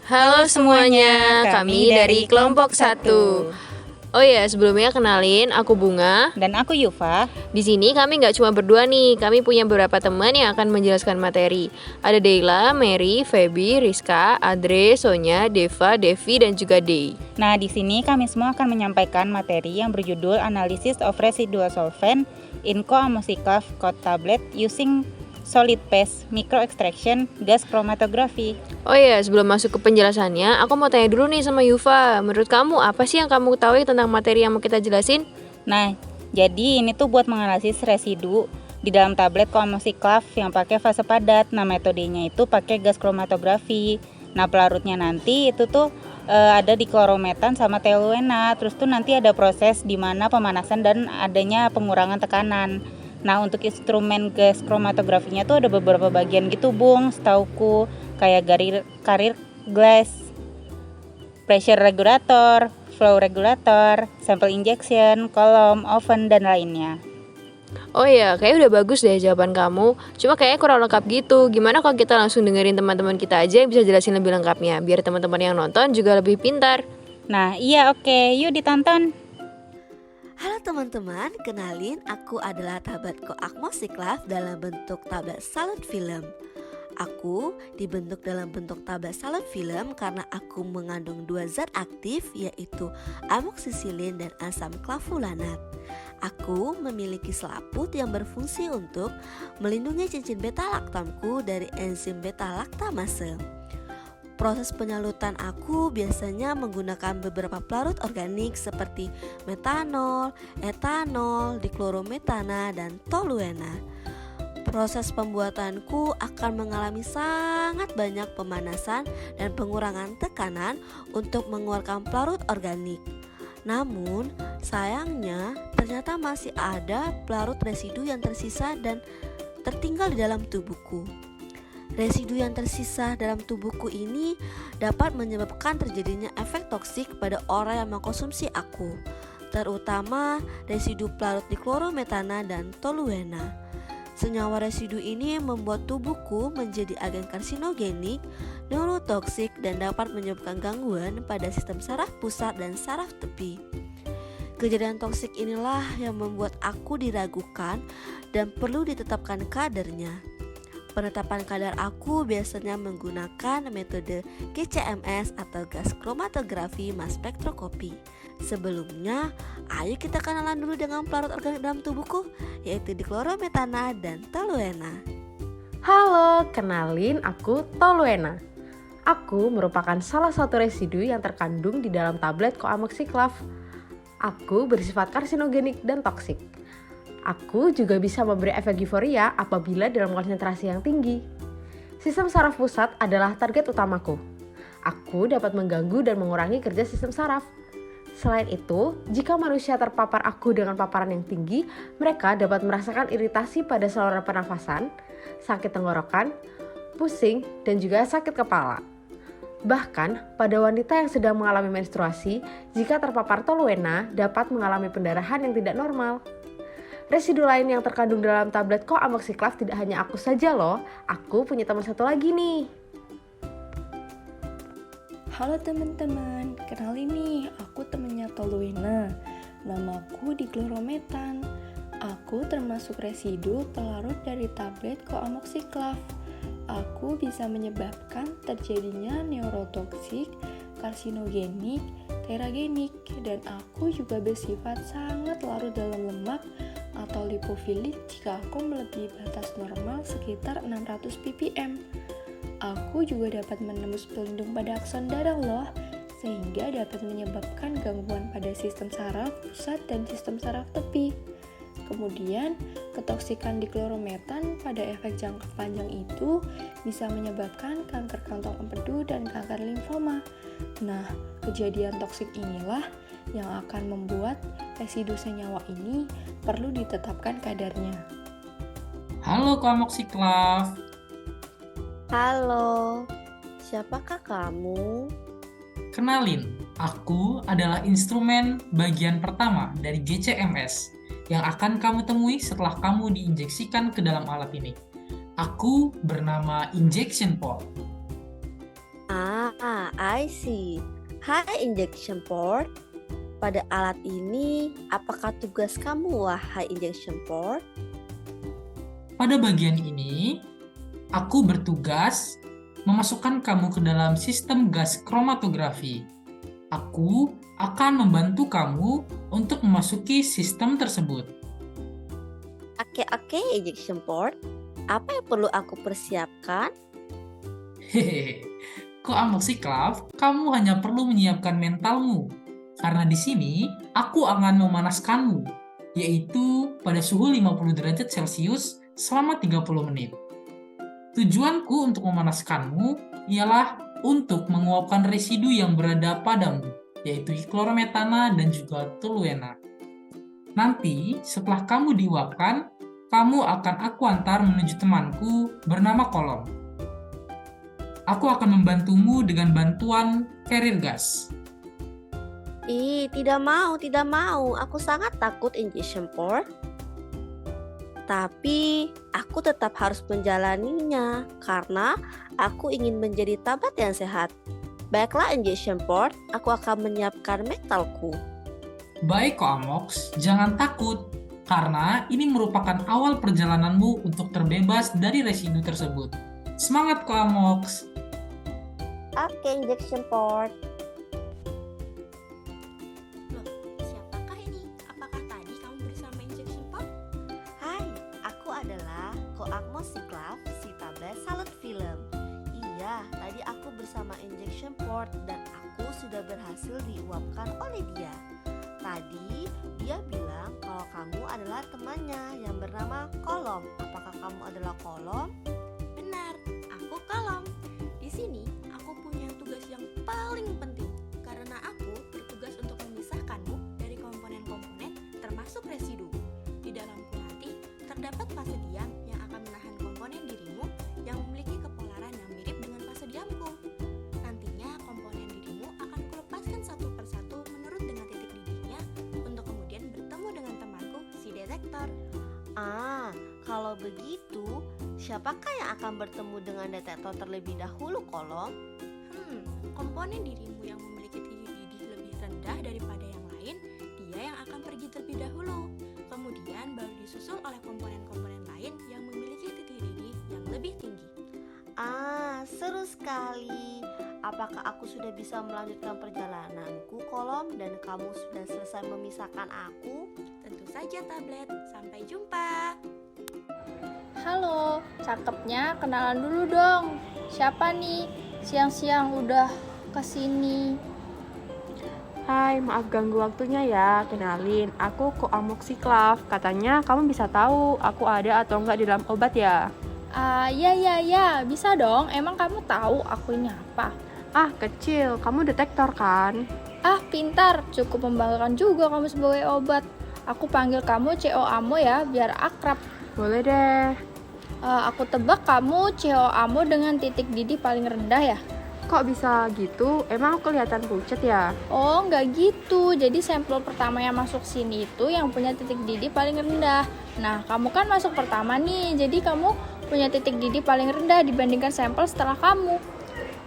Halo semuanya, kami dari kelompok 1. Oh ya, sebelumnya kenalin, aku Bunga. Dan aku Yufa. Di sini kami nggak cuma berdua nih, kami punya beberapa teman yang akan menjelaskan materi. Ada Deila, Mary, Feby, Rizka, Adre, Sonya, Deva, Devi, dan juga Dey. Nah, di sini kami semua akan menyampaikan materi yang berjudul Analysis of Residual Solvent in Co-Ammosiclav Coat Tablet Using Solid Phase Microextraction Gas Chromatography. Oh ya, sebelum masuk ke penjelasannya, aku mau tanya dulu nih sama Yufa. Menurut kamu, apa sih yang kamu ketahui tentang materi yang mau kita jelasin? Nah, jadi ini tuh buat menganalisis residu di dalam tablet Co-Ammosiclav yang pakai fase padat. Nah, metodenya itu pakai gas kromatografi. Nah, pelarutnya nanti itu tuh ada di klorometan sama toluena. Terus tuh nanti ada proses di mana pemanasan dan adanya pengurangan tekanan. Nah, untuk instrumen gas kromatografinya tuh ada beberapa bagian gitu, Bung, setauku, kayak carrier glass, pressure regulator, flow regulator, sample injection, column, oven, dan lainnya. Oh ya, kayaknya udah bagus deh jawaban kamu. Cuma kayaknya kurang lengkap gitu. Gimana kalau kita langsung dengerin teman-teman kita aja yang bisa jelasin lebih lengkapnya, biar teman-teman yang nonton juga lebih pintar. Nah, iya, oke, yuk ditonton. Halo teman-teman, kenalin aku adalah tablet Co-Ammosiclav dalam bentuk tablet solid film. Aku dibentuk dalam bentuk tablet solid film karena aku mengandung dua zat aktif yaitu amoksisilin dan asam clavulanat. Aku memiliki selaput yang berfungsi untuk melindungi cincin beta laktamku dari enzim beta laktamase. Proses penyalutan aku biasanya menggunakan beberapa pelarut organik seperti metanol, etanol, diklorometana, dan toluena. Proses pembuatanku akan mengalami sangat banyak pemanasan dan pengurangan tekanan untuk mengeluarkan pelarut organik. Namun, sayangnya ternyata masih ada pelarut residu yang tersisa dan tertinggal di dalam tubuhku. Residu yang tersisa dalam tubuhku ini dapat menyebabkan terjadinya efek toksik pada orang yang mengkonsumsi aku, terutama residu pelarut diklorometana dan toluena. Senyawa residu ini membuat tubuhku menjadi agen karsinogenik, neurotoksik, dan dapat menyebabkan gangguan pada sistem saraf pusat dan saraf tepi. Kejadian toksik inilah yang membuat aku diragukan dan perlu ditetapkan kadarnya. Penetapan kadar aku biasanya menggunakan metode GCMS atau gas kromatografi mass spektroskopi. Sebelumnya, ayo kita kenalan dulu dengan pelarut organik dalam tubuhku, yaitu diklorometana dan toluena. Halo, kenalin aku Toluena. Aku merupakan salah satu residu yang terkandung di dalam tablet Co-Ammosiclav. Aku bersifat karsinogenik dan toksik. Aku juga bisa memberi efek euforia apabila dalam konsentrasi yang tinggi. Sistem saraf pusat adalah target utamaku. Aku dapat mengganggu dan mengurangi kerja sistem saraf. Selain itu, jika manusia terpapar aku dengan paparan yang tinggi, mereka dapat merasakan iritasi pada saluran pernafasan, sakit tenggorokan, pusing, dan juga sakit kepala. Bahkan, pada wanita yang sedang mengalami menstruasi, jika terpapar toluena dapat mengalami pendarahan yang tidak normal. Residu lain yang terkandung dalam tablet Co-Ammosiclav tidak hanya aku saja loh, aku punya teman satu lagi nih. Halo teman-teman, kenalin nih, aku temennya Toluena. Namaku diklorometan. Aku termasuk residu pelarut dari tablet Co-Ammosiclav. Aku bisa menyebabkan terjadinya neurotoksik, karsinogenik, teragenik, dan aku juga bersifat sangat larut dalam lemak atau lipofilik jika aku melebihi batas normal sekitar 600 ppm. Aku juga dapat menembus pelindung pada akson darah loh, sehingga dapat menyebabkan gangguan pada sistem saraf pusat dan sistem saraf tepi. Kemudian, ketoksikan diklorometan pada efek jangka panjang itu bisa menyebabkan kanker kantong empedu dan kanker limfoma. Nah, kejadian toksik inilah yang akan membuat residu senyawa ini perlu ditetapkan kadarnya. Halo Co-Ammosiclav. Halo, siapakah kamu? Kenalin, aku adalah instrumen bagian pertama dari GCMS yang akan kamu temui setelah kamu diinjeksikan ke dalam alat ini. Aku bernama Injection Port. I see. Hai injection port. Pada alat ini, apakah tugas kamu, wahai injection port? Pada bagian ini, aku bertugas memasukkan kamu ke dalam sistem gas kromatografi. Aku akan membantu kamu untuk memasuki sistem tersebut. Oke, injection port. Apa yang perlu aku persiapkan? Hehehe, Koamoksiklaf, kamu hanya perlu menyiapkan mentalmu. Karena di sini, aku akan memanaskanmu, yaitu pada suhu 50 derajat Celcius selama 30 menit. Tujuanku untuk memanaskanmu ialah untuk menguapkan residu yang berada padamu, yaitu klorometana dan juga toluena. Nanti, setelah kamu diuapkan, kamu akan aku antar menuju temanku bernama Kolom. Aku akan membantumu dengan bantuan carrier gas. Tidak mau. Aku sangat takut injection port. Tapi aku tetap harus menjalaninya karena aku ingin menjadi tabat yang sehat. Baiklah injection port, aku akan menyiapkan mentalku. Baik Koamox, jangan takut, karena ini merupakan awal perjalananmu untuk terbebas dari residu tersebut. Semangat Koamox! Oke, injection port. Loh, siapakah ini? Apakah tadi kamu bersama injection port? Hai, aku adalah Koamoksiklaf, si tablet salut film. Iya, tadi aku bersama injection port dan aku sudah berhasil diuapkan oleh dia. Tadi dia bilang kalau kamu adalah temannya yang bernama Kolom. Apakah kamu adalah Kolom? Benar, aku Kolom. Di sini aku punya tugas yang paling penting karena aku bertugas untuk memisahkanmu dari komponen-komponen termasuk residu. Di dalamku nanti terdapat fase diam yang akan menahan komponen dirimu yang memiliki kepolaran yang mirip dengan fase diamku. Nantinya komponen dirimu akan kulepaskan satu persatu menurut dengan titik didihnya untuk kemudian bertemu dengan temanku si detektor. Kalau begitu, siapakah yang akan bertemu dengan detektor terlebih dahulu, Kolom? Komponen dirimu yang memiliki titik didih lebih rendah daripada yang lain, dia yang akan pergi terlebih dahulu. Kemudian baru disusul oleh komponen-komponen lain yang memiliki titik didih yang lebih tinggi. Seru sekali. Apakah aku sudah bisa melanjutkan perjalananku, Kolom, dan kamu sudah selesai memisahkan aku? Tentu saja tablet. Sampai jumpa. Halo, cakepnya kenalan dulu dong. Siapa nih? Siang-siang udah kesini. Hai, maaf ganggu waktunya ya. Kenalin, aku Koamoksiklaf. Katanya kamu bisa tahu aku ada atau enggak di dalam obat ya? Ya, bisa dong. Emang kamu tahu aku ini apa? Kecil, kamu detektor kan? Pintar. Cukup membanggakan juga kamu sebagai obat. Aku panggil kamu CO Amo ya, biar akrab. Boleh deh. Aku tebak kamu CO Amo dengan titik didih paling rendah ya? Kok bisa gitu? Emang aku kelihatan pucet ya? Oh, nggak gitu. Jadi sampel pertama yang masuk sini itu yang punya titik didih paling rendah. Nah, kamu kan masuk pertama nih. Jadi kamu punya titik didih paling rendah dibandingkan sampel setelah kamu.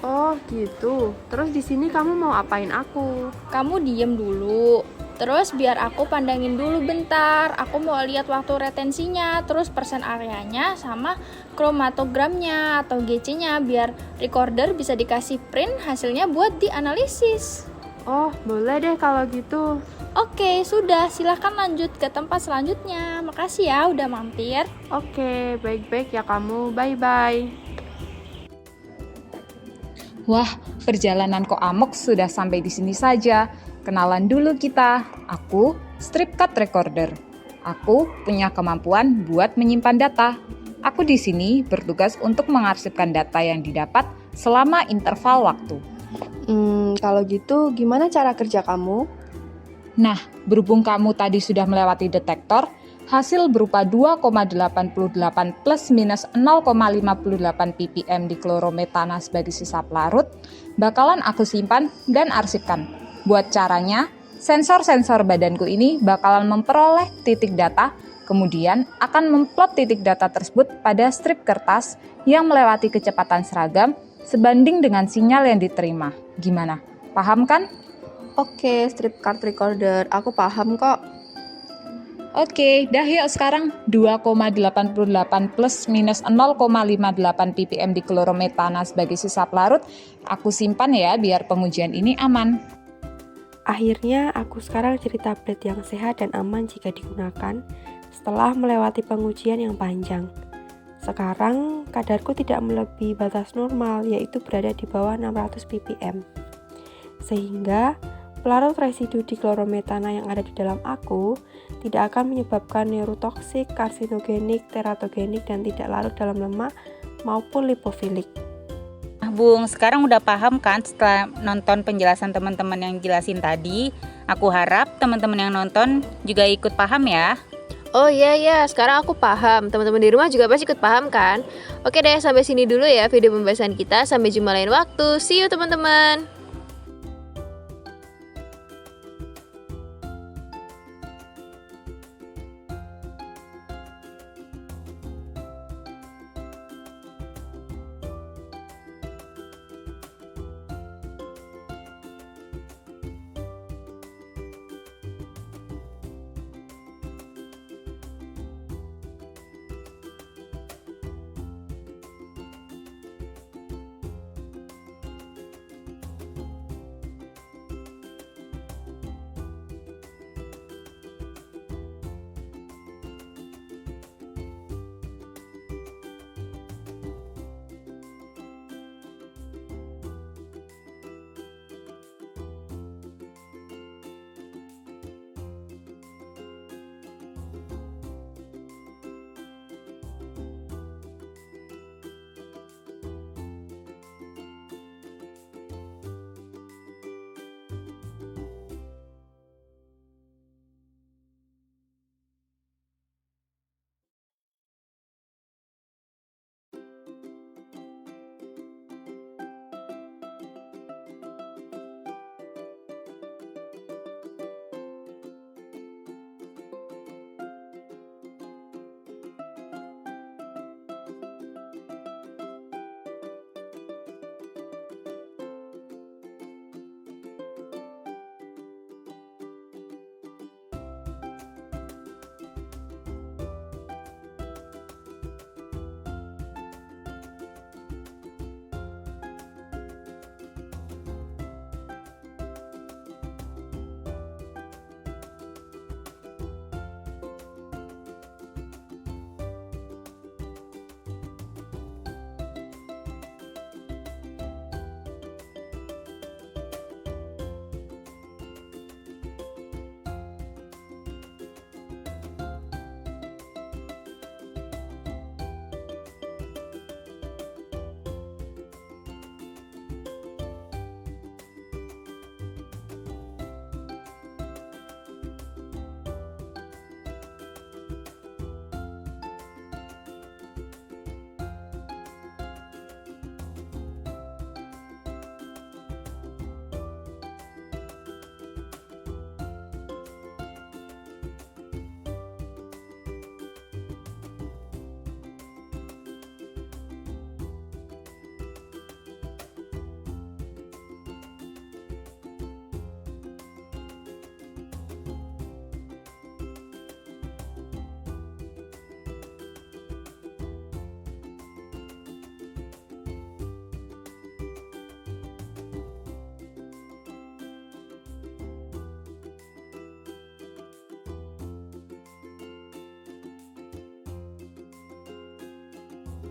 Oh, gitu. Terus di sini kamu mau apain aku? Kamu diem dulu. Terus biar aku pandangin dulu bentar. Aku mau lihat waktu retensinya, terus persen areanya sama kromatogramnya atau GC-nya biar recorder bisa dikasih print hasilnya buat dianalisis. Oh, boleh deh kalau gitu. Oke, sudah. Silahkan lanjut ke tempat selanjutnya. Makasih ya udah mampir. Oke, baik-baik ya kamu. Bye-bye. Wah, perjalanan Koamox sudah sampai di sini saja. Kenalan dulu kita. Aku strip cut recorder. Aku punya kemampuan buat menyimpan data. Aku di sini bertugas untuk mengarsipkan data yang didapat selama interval waktu. Kalau gitu gimana cara kerja kamu? Nah, berhubung kamu tadi sudah melewati detektor, hasil berupa 2,88 plus minus 0,58 ppm di klorometana sebagai sisa pelarut bakalan aku simpan dan arsipkan. Buat caranya, sensor-sensor badanku ini bakalan memperoleh titik data, kemudian akan memplot titik data tersebut pada strip kertas yang melewati kecepatan seragam sebanding dengan sinyal yang diterima. Gimana? Paham kan? Oke, strip card recorder, aku paham kok. Oke, dah yuk sekarang 2,88 plus minus 0,58 ppm diklorometana sebagai sisa pelarut. Aku simpan ya biar pengujian ini aman. Akhirnya aku sekarang jadi tablet yang sehat dan aman jika digunakan setelah melewati pengujian yang panjang. Sekarang kadarku tidak melebihi batas normal, yaitu berada di bawah 600 ppm. Sehingga pelarut residu diklorometana yang ada di dalam aku tidak akan menyebabkan neurotoksik, karsinogenik, teratogenik, dan tidak larut dalam lemak maupun lipofilik. Nah, Bung, sekarang udah paham kan setelah nonton penjelasan teman-teman yang jelasin tadi? Aku harap teman-teman yang nonton juga ikut paham ya. Oh iya, sekarang aku paham. Teman-teman di rumah juga pasti ikut paham kan? Oke deh, sampai sini dulu ya video pembahasan kita. Sampai jumpa lain waktu. See you teman-teman.